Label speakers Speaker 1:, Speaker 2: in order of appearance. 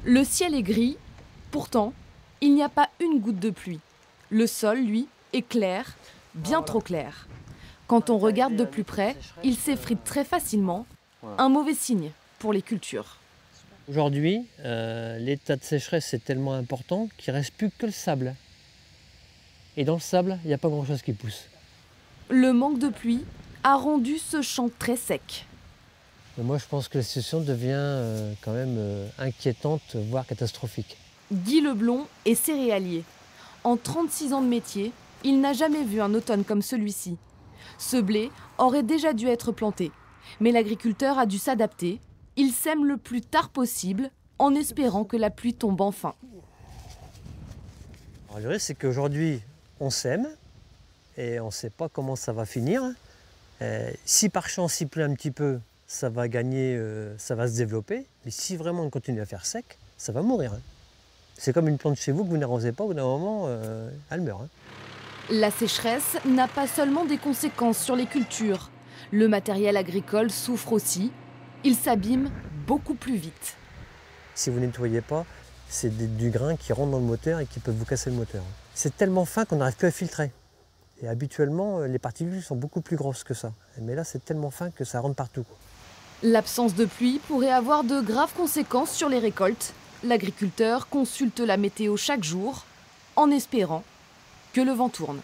Speaker 1: Le ciel est gris, pourtant, il n'y a pas une goutte de pluie. Le sol, lui, est clair, bien trop clair. Quand on regarde de plus près, il s'effrite très facilement, un mauvais signe pour les cultures.
Speaker 2: Aujourd'hui, l'état de sécheresse est tellement important qu'il ne reste plus que le sable. Et dans le sable, il n'y a pas grand-chose qui pousse.
Speaker 1: Le manque de pluie a rendu ce champ très sec.
Speaker 2: Mais moi, je pense que la situation devient quand même inquiétante, voire catastrophique.
Speaker 1: Guy Leblond est céréalier. En 36 ans de métier, il n'a jamais vu un automne comme celui-ci. Ce blé aurait déjà dû être planté. Mais l'agriculteur a dû s'adapter. Il sème le plus tard possible, en espérant que la pluie tombe enfin.
Speaker 2: Alors, le risque, c'est qu'aujourd'hui, on sème et on ne sait pas comment ça va finir. Si par chance il pleut un petit peu, ça va gagner, ça va se développer. Mais si vraiment on continue à faire sec, ça va mourir. C'est comme une plante chez vous que vous n'arrosez pas, au bout d'un moment, elle meurt.
Speaker 1: La sécheresse n'a pas seulement des conséquences sur les cultures. Le matériel agricole souffre aussi. Il s'abîme beaucoup plus vite.
Speaker 2: Si vous ne nettoyez pas, c'est du grain qui rentre dans le moteur et qui peut vous casser le moteur. C'est tellement fin qu'on n'arrive plus à filtrer. Et habituellement, les particules sont beaucoup plus grosses que ça. Mais là, c'est tellement fin que ça rentre partout.
Speaker 1: L'absence de pluie pourrait avoir de graves conséquences sur les récoltes. L'agriculteur consulte la météo chaque jour, en espérant que le vent tourne.